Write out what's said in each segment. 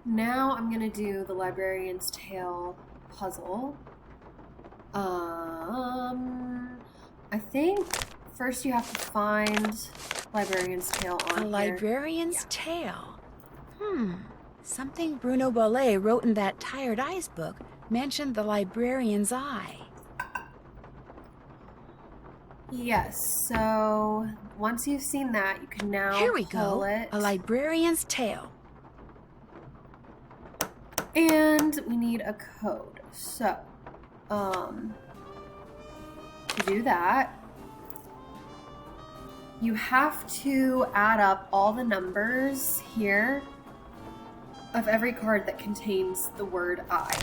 Now I'm gonna do the Librarian's Tale puzzle. I think first you have to find Librarian's Tale on A here. Librarian's Tale. Something Bruno Bollet wrote in that Tired Eyes book mentioned the librarian's eye. Yes, so once you've seen that, you can now Here we pull go. it. A Librarian's Tale. And we need a code. So, to do that, you have to add up all the numbers here of every card that contains the word I.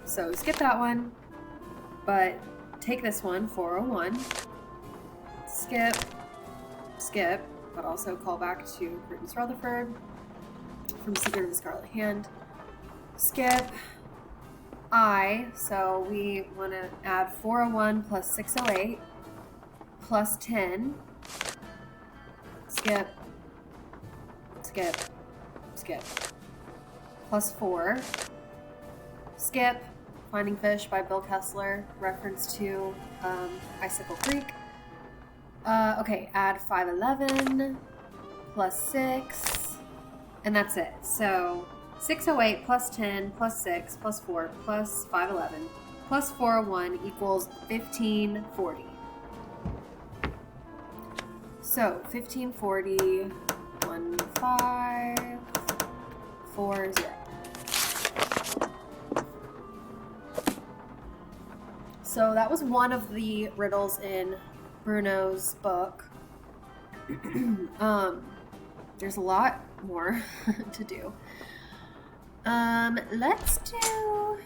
So skip that one, but take this one, 401. Skip, but also call back to Prudence Rutherford from Secret of the Scarlet Hand. Skip I, so we want to add 401 plus 608 plus 10. Skip. Plus 4. Skip. Finding Fish by Bill Kessler, reference to Icicle Creek. Okay, add 511 plus 6, and that's it. So 608 plus 10 plus 6 plus 4 plus 511 plus 401 equals 1540. So 1540, 1540. So that was one of the riddles in Bruno's book. There's a lot more to do. Let's do...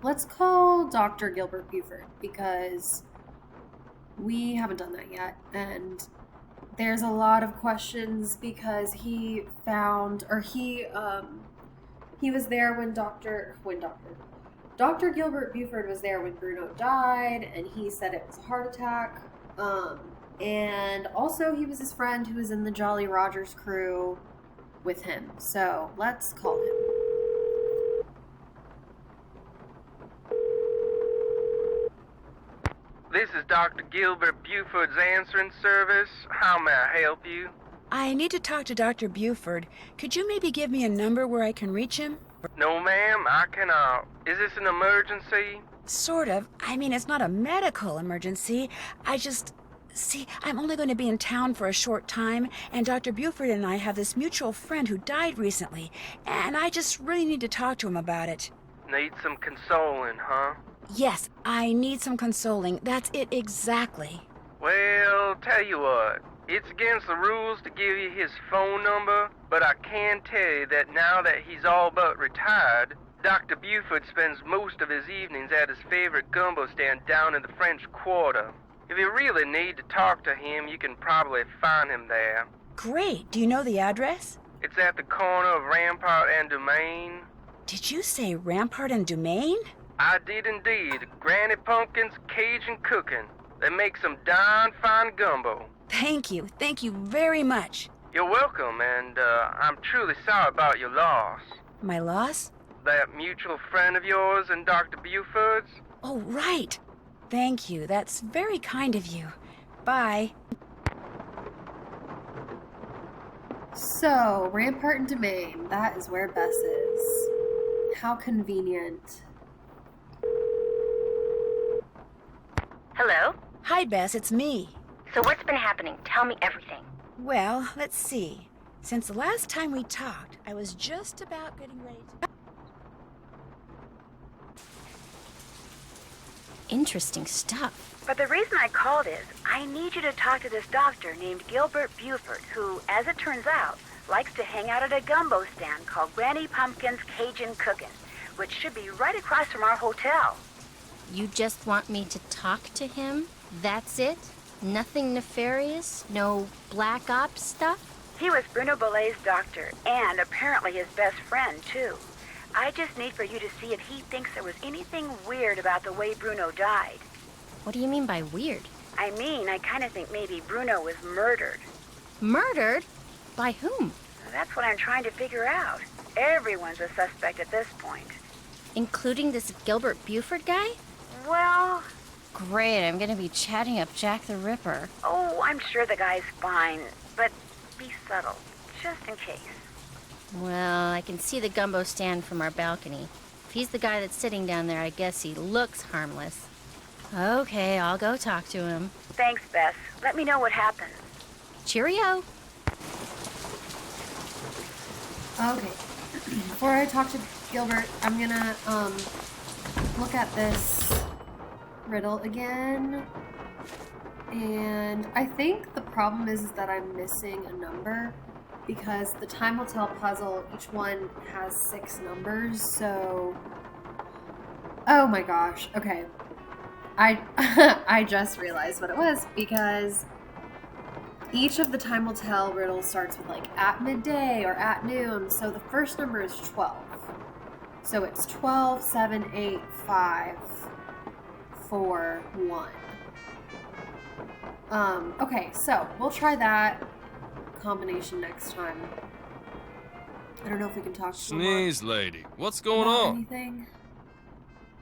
Let's call Dr. Gilbert Buford, because we haven't done that yet, and there's a lot of questions because he was there when Dr. Gilbert Buford was there when Bruno died, and he said it was a heart attack. And also he was his friend who was in the Jolly Rogers crew with him. So let's call him. This is Dr. Gilbert Buford's answering service. How may I help you? I need to talk to Dr. Buford. Could you maybe give me a number where I can reach him? No, ma'am, I cannot. Is this an emergency? Sort of. I mean, it's not a medical emergency. See, I'm only going to be in town for a short time, and Dr. Buford and I have this mutual friend who died recently, and I just really need to talk to him about it. Need some consoling, huh? Yes, I need some consoling. That's it exactly. Well, tell you what. It's against the rules to give you his phone number, but I can tell you that now that he's all but retired, Dr. Buford spends most of his evenings at his favorite gumbo stand down in the French Quarter. If you really need to talk to him, you can probably find him there. Great. Do you know the address? It's at the corner of Rampart and Domain. Did you say Rampart and Domain? I did indeed. Granny Pumpkin's Cajun Cooking. They make some darn fine gumbo. Thank you very much. You're welcome, and I'm truly sorry about your loss. My loss? That mutual friend of yours and Dr. Buford's? Oh, right. Thank you. That's very kind of you. Bye. So, Rampart and Domain, that is where Bess is. How convenient. Hello? Hi, Bess. It's me. So what's been happening? Tell me everything. Well, let's see. Since the last time we talked, I was just about getting ready to... Interesting stuff. But the reason I called is, I need you to talk to this doctor named Gilbert Buford, who, as it turns out, likes to hang out at a gumbo stand called Granny Pumpkin's Cajun Cookin', which should be right across from our hotel. You just want me to talk to him? That's it? Nothing nefarious? No black ops stuff? He was Bruno Bollet's doctor, and apparently his best friend, too. I just need for you to see if he thinks there was anything weird about the way Bruno died. What do you mean by weird? I mean, I kind of think maybe Bruno was murdered. Murdered? By whom? That's what I'm trying to figure out. Everyone's a suspect at this point. Including this Gilbert Buford guy? Well, Great, I'm gonna be chatting up Jack the Ripper. oh, I'm sure the guy's fine, but be subtle, just in case. Well, I can see the gumbo stand from our balcony. If he's the guy that's sitting down there, I guess he looks harmless. Okay, I'll go talk to him. Thanks, Bess. Let me know what happens. Cheerio! Okay. Before I talk to Gilbert, I'm gonna look at this riddle again. And I think the problem is that I'm missing a number because the time will tell puzzle, each one has 6 numbers, so oh my gosh. Okay. I just realized what it was because each of the time will tell riddles starts with like at midday or at noon. So the first number is 12. So it's 12, 7, 8, 5, 4, 1. Okay, so we'll try that combination next time. I don't know if we can talk to Sneeze, lady. What's going about on? anything.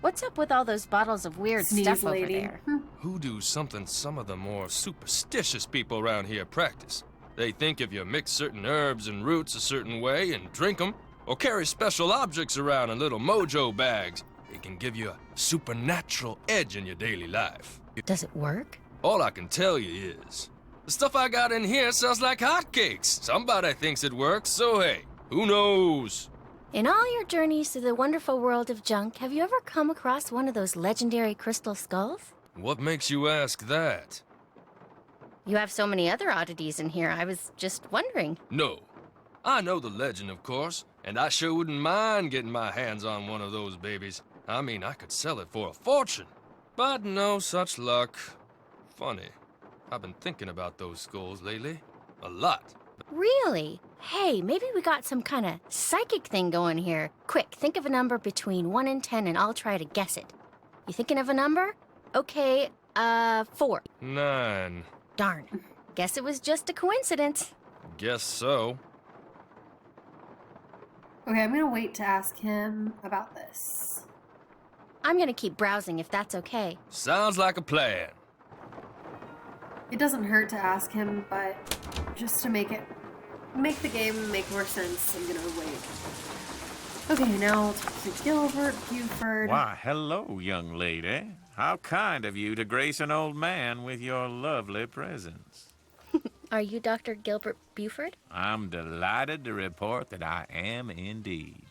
What's up with all those bottles of weird Sneeze stuff lady. over there? Who do something some of the more superstitious people around here practice? They think if you mix certain herbs and roots a certain way and drink them, or carry special objects around in little mojo bags, it can give you a supernatural edge in your daily life. Does it work? All I can tell you is, the stuff I got in here sells like hotcakes. Somebody thinks it works, so hey, who knows? In all your journeys through the wonderful world of junk, have you ever come across one of those legendary crystal skulls? What makes you ask that? You have so many other oddities in here, I was just wondering. No. I know the legend, of course, and I sure wouldn't mind getting my hands on one of those babies. I mean, I could sell it for a fortune. But no such luck. Funny. I've been thinking about those skulls lately. A lot. Really? Hey, maybe we got some kind of psychic thing going here. Quick, think of a number between 1 and 10 and I'll try to guess it. You thinking of a number? Okay, 4. 9. Darn. Guess it was just a coincidence. Guess so. Okay, I'm gonna wait to ask him about this. I'm gonna keep browsing if that's okay. Sounds like a plan. It doesn't hurt to ask him, but just to make the game make more sense, I'm gonna wait. Okay, now we'll talk to Gilbert Buford. Why, hello, young lady. How kind of you to grace an old man with your lovely presence. Are you Dr. Gilbert Buford? I'm delighted to report that I am indeed.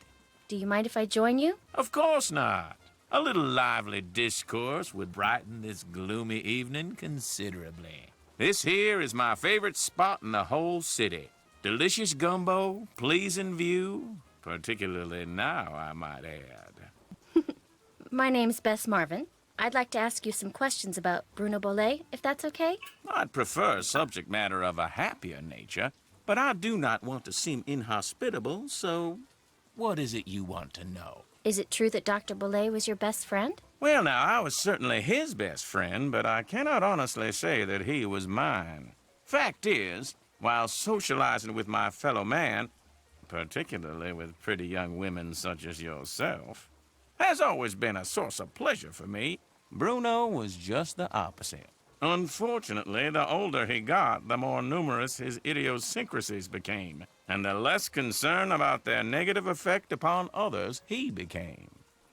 Do you mind if I join you? Of course not. A little lively discourse would brighten this gloomy evening considerably. This here is my favorite spot in the whole city. Delicious gumbo, pleasing view, particularly now, I might add. My name's Bess Marvin. I'd like to ask you some questions about Bruno Bollet, if that's okay. I'd prefer subject matter of a happier nature, but I do not want to seem inhospitable, so what is it you want to know? Is it true that Dr. Bollet was your best friend? Well, now, I was certainly his best friend, but I cannot honestly say that he was mine. Fact is, while socializing with my fellow man, particularly with pretty young women such as yourself, has always been a source of pleasure for me, Bruno was just the opposite. Unfortunately, the older he got, the more numerous his idiosyncrasies became, and the less concern about their negative effect upon others he became.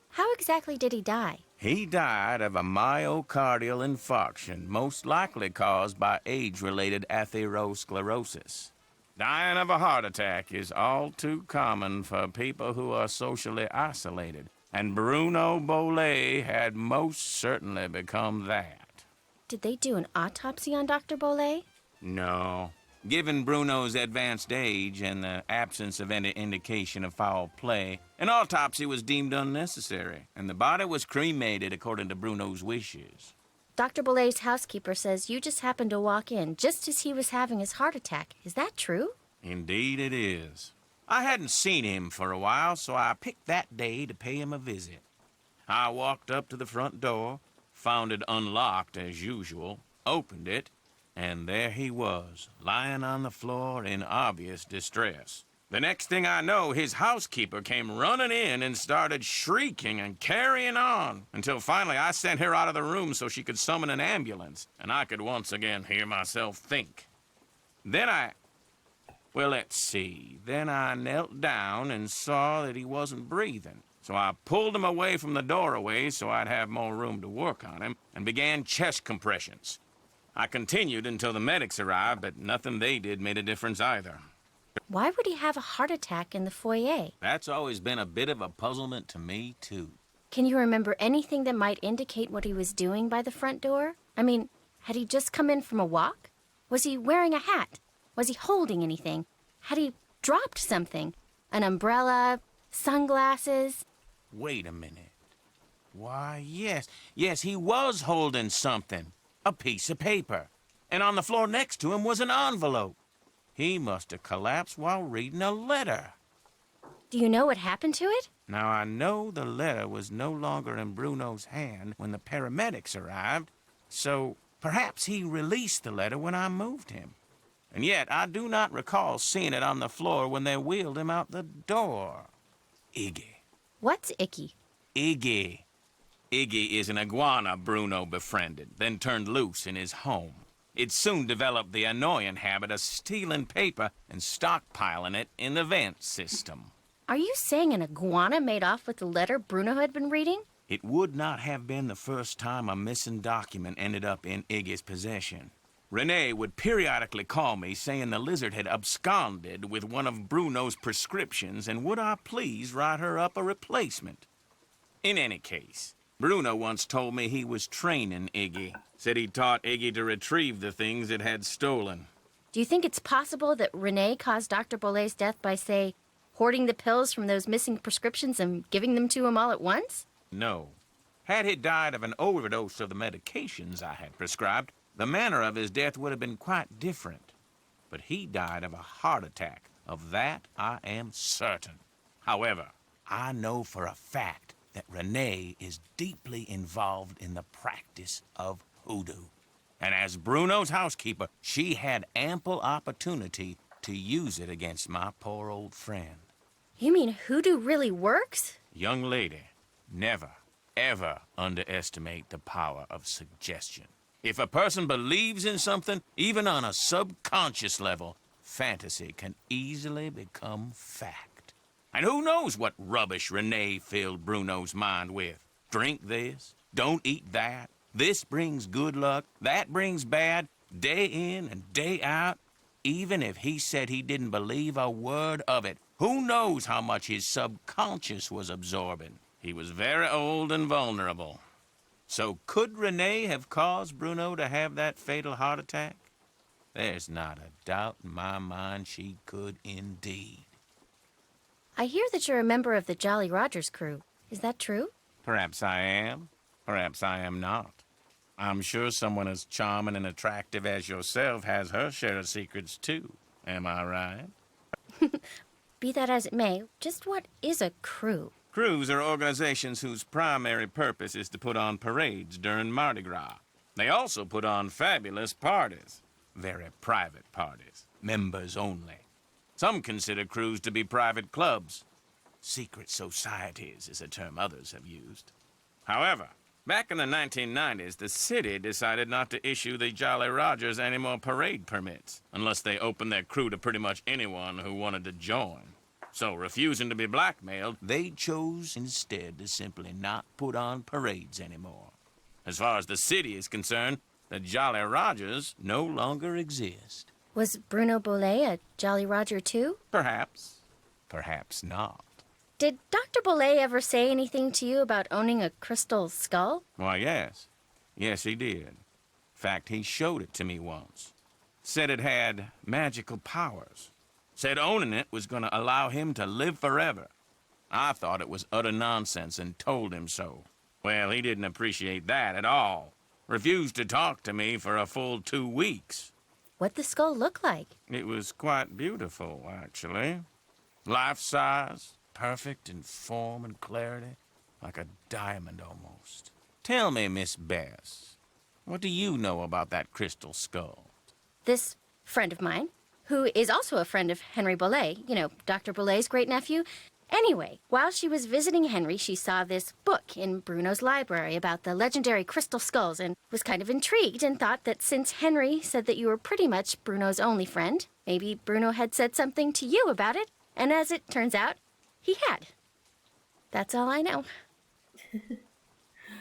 How exactly did he die? He died of a myocardial infarction, most likely caused by age-related atherosclerosis. Dying of a heart attack is all too common for people who are socially isolated, and Bruno Bollet had most certainly become that. Did they do an autopsy on Dr. Bollet? No. Given Bruno's advanced age and the absence of any indication of foul play, an autopsy was deemed unnecessary, and the body was cremated according to Bruno's wishes. Dr. Bollet's housekeeper says you just happened to walk in just as he was having his heart attack. Is that true? Indeed it is. I hadn't seen him for a while, so I picked that day to pay him a visit. I walked up to the front door, found it unlocked as usual, opened it, and there he was, lying on the floor in obvious distress. The next thing I know, his housekeeper came running in and started shrieking and carrying on, until finally I sent her out of the room so she could summon an ambulance, and I could once again hear myself think. Well, let's see. Then I knelt down and saw that he wasn't breathing. So I pulled him away from the doorway so I'd have more room to work on him, and began chest compressions. I continued until the medics arrived, but nothing they did made a difference either. Why would he have a heart attack in the foyer? That's always been a bit of a puzzlement to me, too. Can you remember anything that might indicate what he was doing by the front door? I mean, had he just come in from a walk? Was he wearing a hat? Was he holding anything? Had he dropped something? An umbrella? Sunglasses? Wait a minute. Why, yes, he was holding something. A piece of paper. And on the floor next to him was an envelope. He must have collapsed while reading a letter. Do you know what happened to it? Now, I know the letter was no longer in Bruno's hand when the paramedics arrived, so perhaps he released the letter when I moved him. And yet, I do not recall seeing it on the floor when they wheeled him out the door. Iggy. What's icky? Iggy. Iggy is an iguana Bruno befriended, then turned loose in his home. It soon developed the annoying habit of stealing paper and stockpiling it in the vent system. Are you saying an iguana made off with the letter Bruno had been reading? It would not have been the first time a missing document ended up in Iggy's possession. Renee would periodically call me saying the lizard had absconded with one of Bruno's prescriptions and would I please write her up a replacement. In any case, Bruno once told me he was training Iggy. Said he taught Iggy to retrieve the things it had stolen. Do you think it's possible that Renee caused Dr. Bollet's death by, say, hoarding the pills from those missing prescriptions and giving them to him all at once? No. Had he died of an overdose of the medications I had prescribed, the manner of his death would have been quite different. But he died of a heart attack. Of that, I am certain. However, I know for a fact that Renee is deeply involved in the practice of hoodoo. And as Bruno's housekeeper, she had ample opportunity to use it against my poor old friend. You mean hoodoo really works? Young lady, never, ever underestimate the power of suggestion. If a person believes in something, even on a subconscious level, fantasy can easily become fact. And who knows what rubbish Renee filled Bruno's mind with? Drink this, don't eat that. This brings good luck, that brings bad, day in and day out. Even if he said he didn't believe a word of it, who knows how much his subconscious was absorbing? He was very old and vulnerable. So could Renee have caused Bruno to have that fatal heart attack? There's not a doubt in my mind she could indeed. I hear that you're a member of the Jolly Rogers crew. Is that true? Perhaps I am, perhaps I am not. I'm sure someone as charming and attractive as yourself has her share of secrets, too. Am I right? Be that as it may, just what is a crew? Crews are organizations whose primary purpose is to put on parades during Mardi Gras. They also put on fabulous parties. Very private parties. Members only. Some consider crews to be private clubs. Secret societies is a term others have used. However, back in the 1990s, the city decided not to issue the Jolly Rogers any more parade permits, unless they opened their crew to pretty much anyone who wanted to join. So, refusing to be blackmailed, they chose instead to simply not put on parades anymore. As far as the city is concerned, the Jolly Rogers no longer exist. Was Bruno Bollet a Jolly Roger too? Perhaps. Perhaps not. Did Dr. Bollet ever say anything to you about owning a crystal skull? Why, yes. Yes, he did. In fact, he showed it to me once. Said it had magical powers. Said owning it was going to allow him to live forever. I thought it was utter nonsense and told him so. Well, he didn't appreciate that at all. Refused to talk to me for a full 2 weeks. What'd the skull look like? It was quite beautiful, actually. Life-size, perfect in form and clarity, like a diamond almost. Tell me, Miss Bess, what do you know about that crystal skull? This friend of mine, who is also a friend of Henry Boulay, you know, Dr. Boulay's great-nephew. Anyway, while she was visiting Henry, she saw this book in Bruno's library about the legendary crystal skulls and was kind of intrigued and thought that since Henry said that you were pretty much Bruno's only friend, maybe Bruno had said something to you about it, and as it turns out, he had. That's all I know.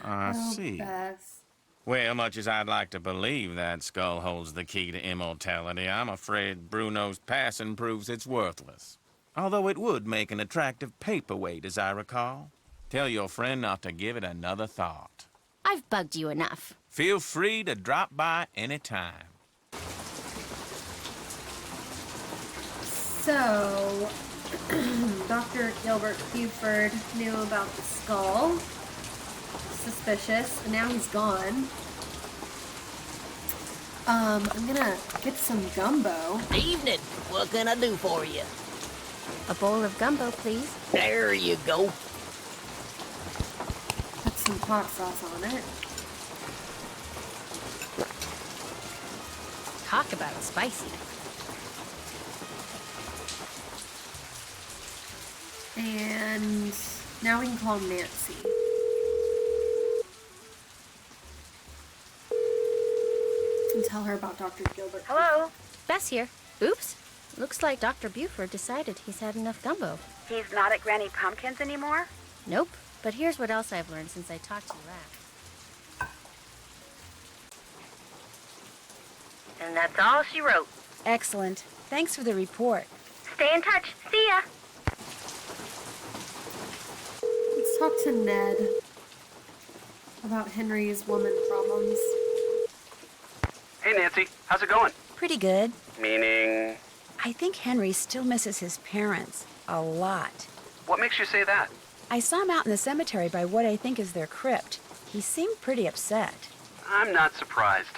I see. Beth. Well, much as I'd like to believe that skull holds the key to immortality, I'm afraid Bruno's passing proves it's worthless. Although it would make an attractive paperweight, as I recall. Tell your friend not to give it another thought. I've bugged you enough. Feel free to drop by any time. So, Dr. Gilbert Buford knew about the skull. Suspicious, and now he's gone. I'm gonna get some gumbo. Evening. What can I do for you? A bowl of gumbo, please. There you go. Put some hot sauce on it. Talk about spicy. And now we can call Nancy. And tell her about Dr. Gilbert. Hello? Bess here. Oops. Looks like Dr. Buford decided he's had enough gumbo. He's not at Granny Pumpkin's anymore? Nope. But here's what else I've learned since I talked to you last. And that's all she wrote. Excellent. Thanks for the report. Stay in touch. See ya. Let's talk to Ned about Henry's woman problems. Hey, Nancy. How's it going? Pretty good. Meaning, I think Henry still misses his parents. A lot. what makes you say that? I saw him out in the cemetery by what I think is their crypt. He seemed pretty upset. I'm not surprised.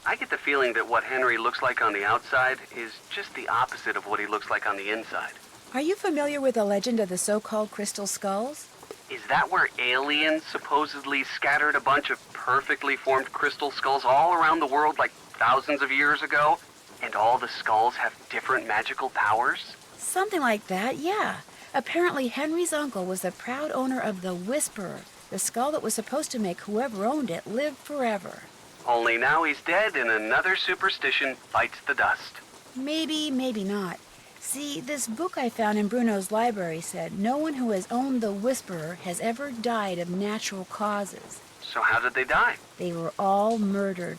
I get the feeling that what Henry looks like on the outside is just the opposite of what he looks like on the inside. Are you familiar with the legend of the so-called crystal skulls? Is that where aliens supposedly scattered a bunch of perfectly formed crystal skulls all around the world like thousands of years ago? And all the skulls have different magical powers? Something like that, yeah. Apparently Henry's uncle was the proud owner of the Whisperer, the skull that was supposed to make whoever owned it live forever. Only now he's dead and another superstition bites the dust. Maybe, maybe not. See, this book I found in Bruno's library said no one who has owned the Whisperer has ever died of natural causes. So how did they die? They were all murdered.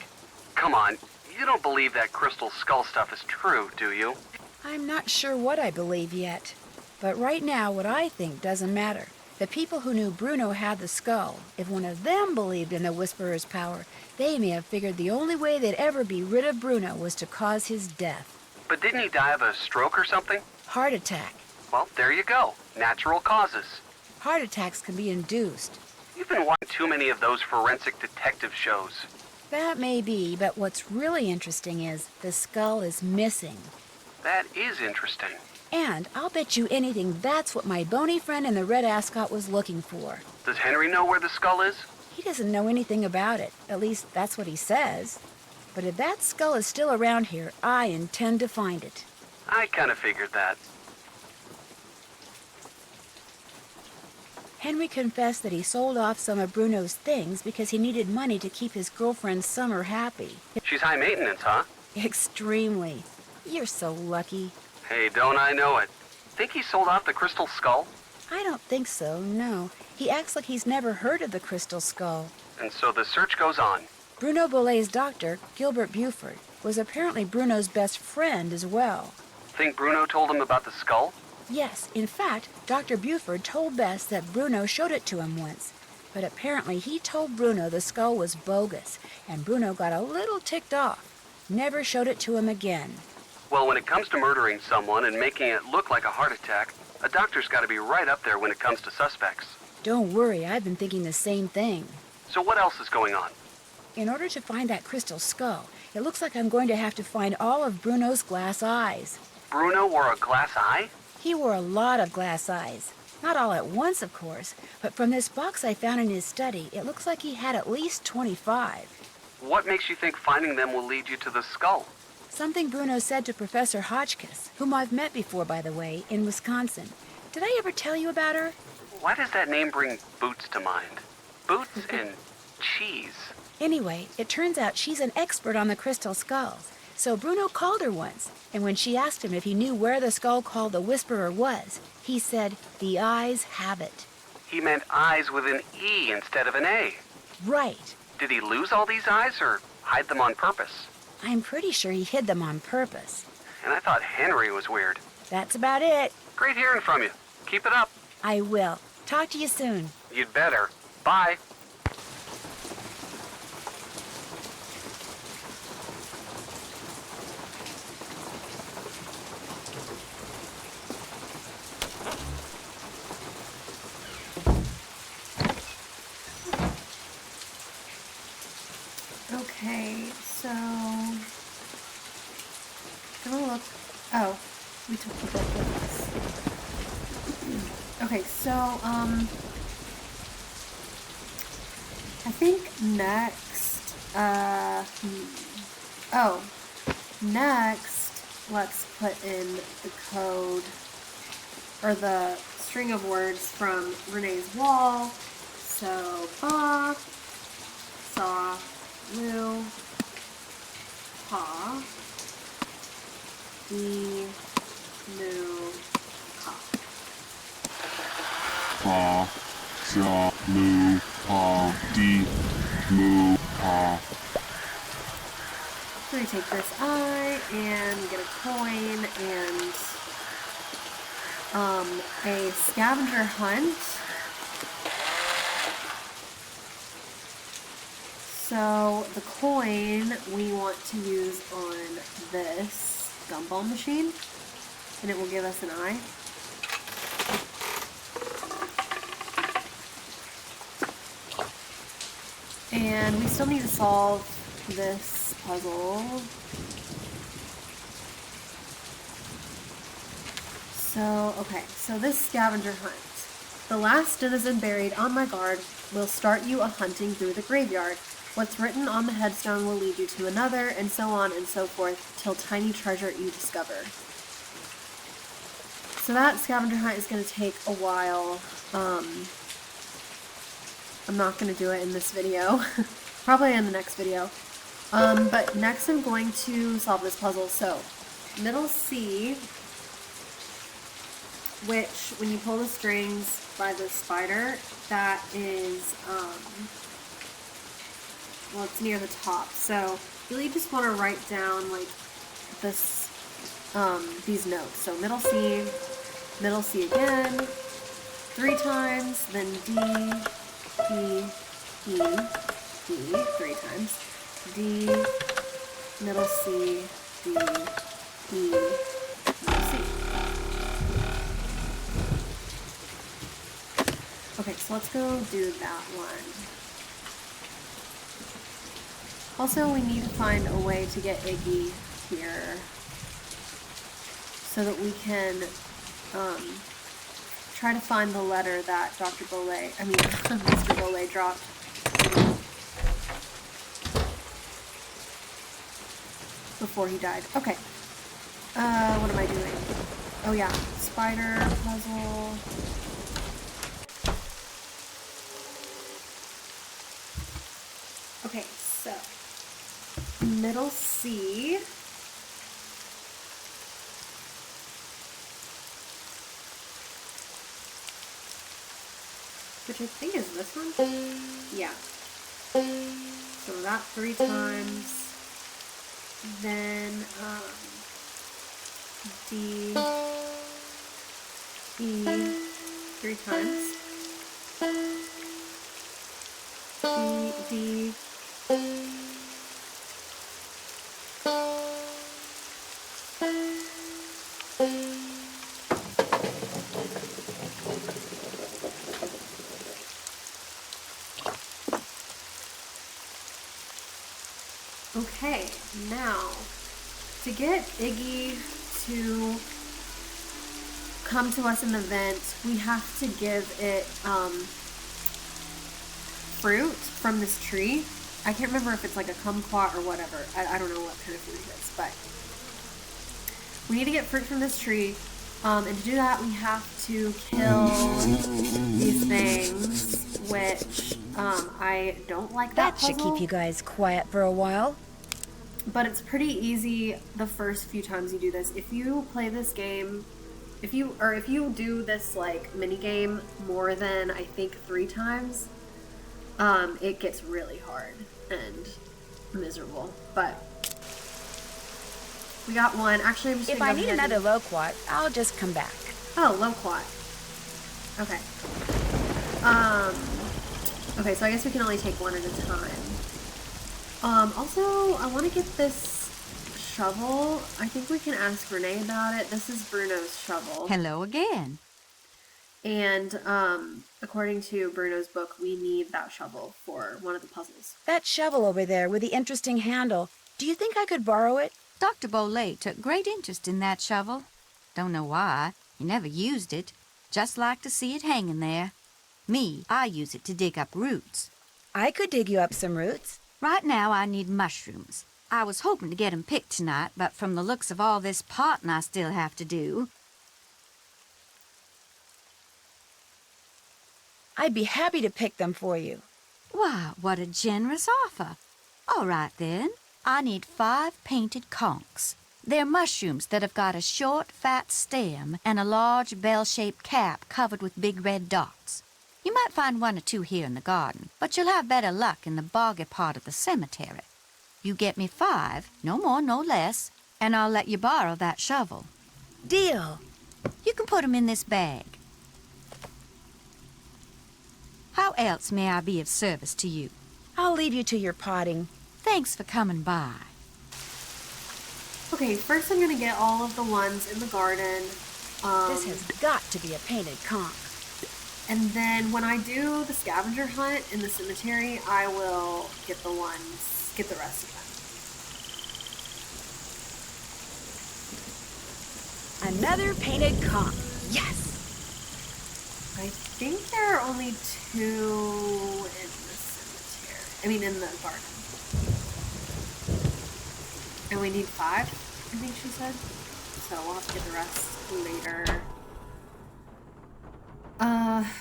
Come on, you don't believe that crystal skull stuff is true, do you? I'm not sure what I believe yet. But right now, what I think doesn't matter. The people who knew Bruno had the skull, if one of them believed in the Whisperer's power, they may have figured the only way they'd ever be rid of Bruno was to cause his death. But didn't he die of a stroke or something? Heart attack. Well, there you go. Natural causes. Heart attacks can be induced. You've been watching too many of those forensic detective shows. That may be, but what's really interesting is the skull is missing. That is interesting. And I'll bet you anything that's what my bony friend in the red ascot was looking for. Does Henry know where the skull is? He doesn't know anything about it. At least that's what he says. But if that skull is still around here, I intend to find it. I kind of figured that. Henry confessed that he sold off some of Bruno's things because he needed money to keep his girlfriend Summer happy. She's high maintenance, huh? Extremely. You're so lucky. Hey, don't I know it. Think he sold off the crystal skull? I don't think so, no. He acts like he's never heard of the crystal skull. And so the search goes on. Bruno Boulay's doctor, Gilbert Buford, was apparently Bruno's best friend as well. Think Bruno told him about the skull? Yes, in fact, Dr. Buford told Bess that Bruno showed it to him once. But apparently he told Bruno the skull was bogus, and Bruno got a little ticked off. Never showed it to him again. Well, when it comes to murdering someone and making it look like a heart attack, a doctor's got to be right up there when it comes to suspects. Don't worry, I've been thinking the same thing. So what else is going on? In order to find that crystal skull, it looks like I'm going to have to find all of Bruno's glass eyes. Bruno wore a glass eye? He wore a lot of glass eyes. Not all at once, of course, but from this box I found in his study, it looks like he had at least 25. What makes you think finding them will lead you to the skull? Something Bruno said to Professor Hotchkiss, whom I've met before, by the way, in Wisconsin. Did I ever tell you about her? Why does that name bring Boots to mind? Boots and cheese. Anyway, it turns out she's an expert on the crystal skulls. So Bruno called her once, and when she asked him if he knew where the skull called the Whisperer was, he said, "The eyes have it." He meant eyes with an E instead of an A. Right. Did he lose all these eyes or hide them on purpose? I'm pretty sure he hid them on purpose. And I thought Henry was weird. That's about it. Great hearing from you. Keep it up. I will. Talk to you soon. You'd better. Bye. Okay, so gonna look. Oh, we took the book with us. Okay, so I think next, next let's put in the code or the string of words from Renee's wall. So ba, saw, Lou, pa, e, nu, ka. Pa, sa, lu, pa, di, mu, pa. So we take this eye and get a coin and a scavenger hunt. So the coin we want to use on this gumball machine, and it will give us an eye. And we still need to solve this puzzle. So, okay, so this scavenger hunt. The last denizen buried on my guard will start you a hunting through the graveyard. What's written on the headstone will lead you to another, and so on and so forth, till tiny treasure you discover. So that scavenger hunt is going to take a while. I'm not going to do it in this video. Probably in the next video. But next I'm going to solve this puzzle. So, middle C, which, when you pull the strings by the spider, that is, well, it's near the top. So, you really just want to write down, like, this, these notes. So, middle C again, 3 times, then D, E, E, D, 3 times, D, middle C, D, E, middle C. Okay, so let's go do that one. Also, we need to find a way to get Iggy here so that we can try to find the letter that Mr. Bolay dropped. Before he died. Okay. What am I doing? Oh yeah, spider puzzle. Okay, so middle C. Which I think is this one? Yeah. So that 3 times. Then, D, E, 3 times. D, Okay, now, to get Iggy to come to us in the vent, we have to give it fruit from this tree. I can't remember if it's like a kumquat or whatever. I don't know what kind of fruit it is, but we need to get fruit from this tree. And to do that, we have to kill these things, which I don't like that That should puzzle. keep you guys quiet for a while. But it's pretty easy the first few times you do this. If you play this game, if you do this like mini game more than I think 3 times, it gets really hard and miserable. But we got one. Actually, I'm just If gonna I go need ahead another loquat, I'll just come back. Oh, loquat. Okay. Okay, so I guess we can only take one at a time. Also, I want to get this shovel. I think we can ask Renee about it. This is Bruno's shovel. Hello again. And, according to Bruno's book, we need that shovel for one of the puzzles. That shovel over there with the interesting handle, do you think I could borrow it? Dr. Bolay took great interest in that shovel. Don't know why. He never used it. Just like to see it hanging there. Me, I use it to dig up roots. I could dig you up some roots. Right now, I need mushrooms. I was hoping to get 'em picked tonight, but from the looks of all this potting I still have to do... I'd be happy to pick them for you. Why, what a generous offer. All right, then. I need 5 painted conchs. They're mushrooms that have got a short, fat stem and a large bell-shaped cap covered with big red dots. You might find 1 or 2 here in the garden, but you'll have better luck in the boggy part of the cemetery. You get me 5, no more, no less, and I'll let you borrow that shovel. Deal. You can put 'em in this bag. How else may I be of service to you? I'll leave you to your potting. Thanks for coming by. Okay, first I'm gonna get all of the ones in the garden. This has got to be a painted conch. And then when I do the scavenger hunt in the cemetery, I will get the rest of them. Another painted conch. Yes! I think there are only 2 in the cemetery. I mean, in the garden. And we need 5, I think she said. So we'll have to get the rest later.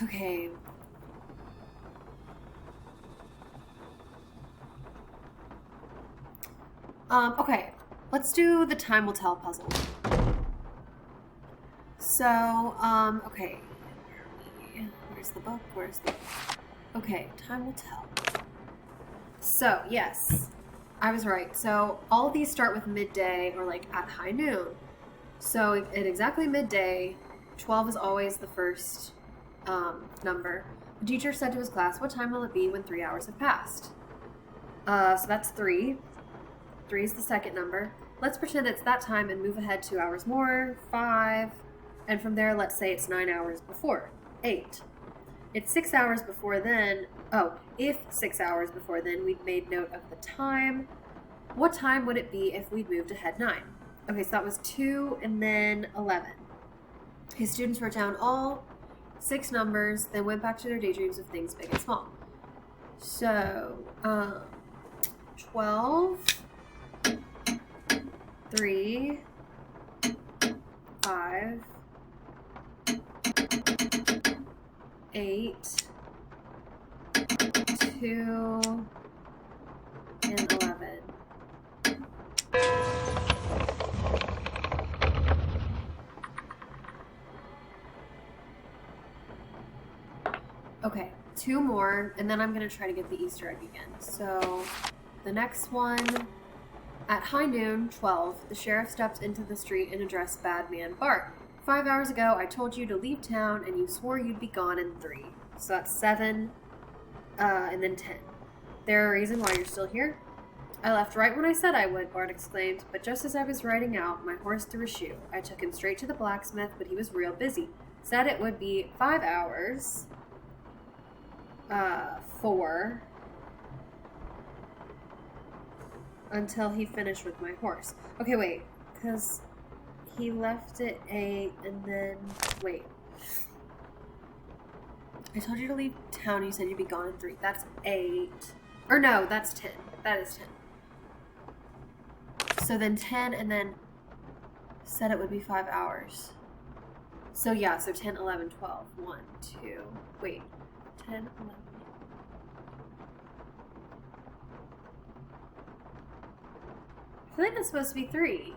Okay. Okay. Let's do the time will tell puzzle. So, okay. Where's the book? Where's the book? Okay, time will tell. So, yes. I was right. So, all of these start with midday or like at high noon. So, at exactly midday, 12 is always the first number. The teacher said to his class, "What time will it be when 3 hours have passed?" So that's 3. 3 is the second number. Let's pretend it's that time and move ahead 2 hours more. 5. And from there, let's say it's 9 hours before. 8. It's 6 hours before then. Oh, if 6 hours before then we'd made note of the time, what time would it be if we'd moved ahead 9? Okay, so that was 2 and then 11. His students wrote down all 6 numbers, then went back to their daydreams of things big and small. So, 12, 3, 5, 8, 2, and 11. Okay, 2 more, and then I'm going to try to get the Easter egg again. So, the next one, at high noon, 12, the sheriff stepped into the street and addressed Bad Man Bart. 5 hours ago, I told you to leave town, and you swore you'd be gone in 3. So that's 7, and then 10. There a reason why you're still here? I left right when I said I would, Bart exclaimed, but just as I was riding out, my horse threw a shoe. I took him straight to the blacksmith, but he was real busy. Said it would be 5 hours, 4, until he finished with my horse. Okay, wait, because he left at 8 and then, wait. I told you to leave town, you said you'd be gone at 3. That's 8. Or no, that's 10. That is 10. So then 10 and then said it would be 5 hours. So yeah, so 10, 11, 12. 1, 2, wait. 10, 11. I feel like that's supposed to be 3.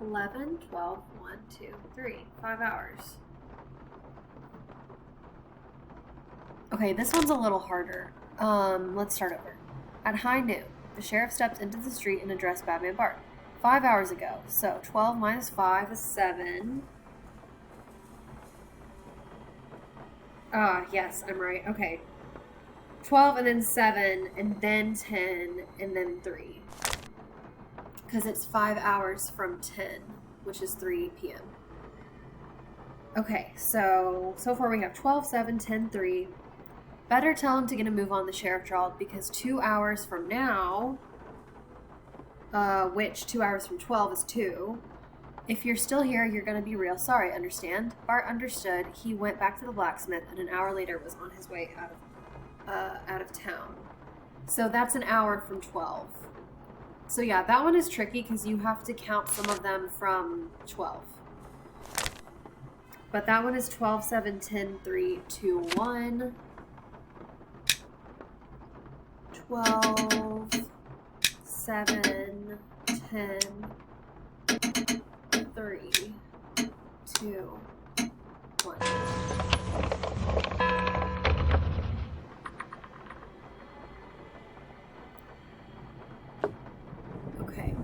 11, 12, 1, 2, 3. 5 hours. Okay, this one's a little harder. Let's start over. At high noon, the sheriff stepped into the street and addressed Batman Bart. 5 hours ago. So 12 minus 5 is 7. Ah, yes, I'm right. Okay. 12 and then 7 and then 10 and then 3. Because it's 5 hours from 10, which is 3 p.m. Okay, so far we have 12, 7, 10, 3. Better tell him to get a move on, the sheriff drawled, because 2 hours from now, which 2 hours from 12 is 2. If you're still here, you're going to be real sorry, understand? Bart understood. He went back to the blacksmith and an hour later was on his way out of town. So that's an hour from 12. So yeah, that one is tricky because you have to count some of them from 12. But that one is 12, 7, 10, 3, 2, 1. 12, 7, 10, 3, 2, 1. Okay,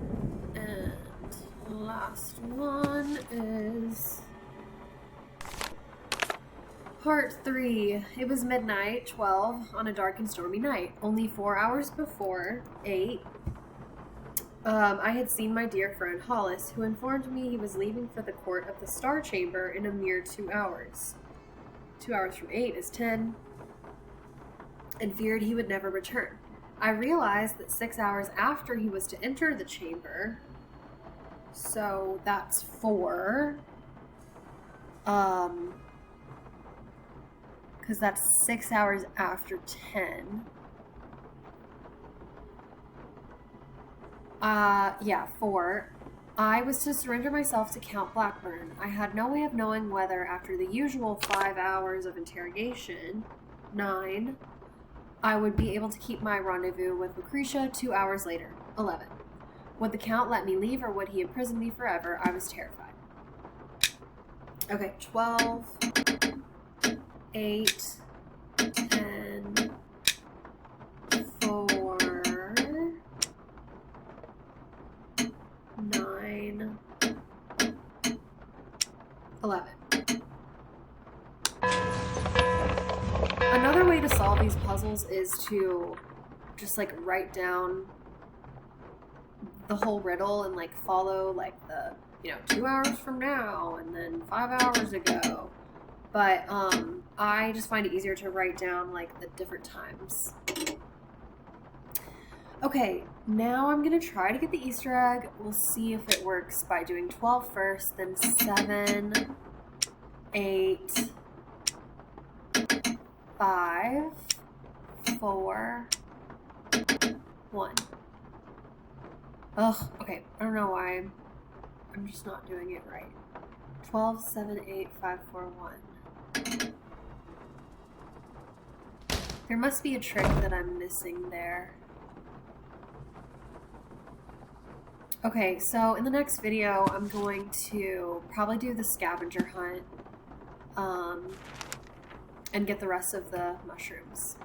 and last one is Part 3. It was midnight, 12, on a dark and stormy night. Only 4 hours before, 8, I had seen my dear friend Hollis, who informed me he was leaving for the court of the Star Chamber in a mere 2 hours. 2 hours from 8 is 10, and feared he would never return. I realized that 6 hours after he was to enter the chamber, so that's 4, because that's 6 hours after 10. Yeah, 4. I was to surrender myself to Count Blackburn. I had no way of knowing whether, after the usual 5 hours of interrogation, 9, I would be able to keep my rendezvous with Lucretia 2 hours later, 11. Would the Count let me leave, or would he imprison me forever? I was terrified. Okay, 12, 8, 10, 4, 9, 11. Another way to solve these puzzles is to just like write down the whole riddle and like follow like the, 2 hours from now and then 5 hours ago. But I just find it easier to write down like the different times. Okay, now I'm going to try to get the Easter egg. We'll see if it works by doing 12 first, then 7, 8, 5, 4, 1. Ugh, okay, I don't know why. I'm just not doing it right. 12, 7, 8, 5, 4, 1. There must be a trick that I'm missing there. Okay, so in the next video, I'm going to probably do the scavenger hunt, and get the rest of the mushrooms.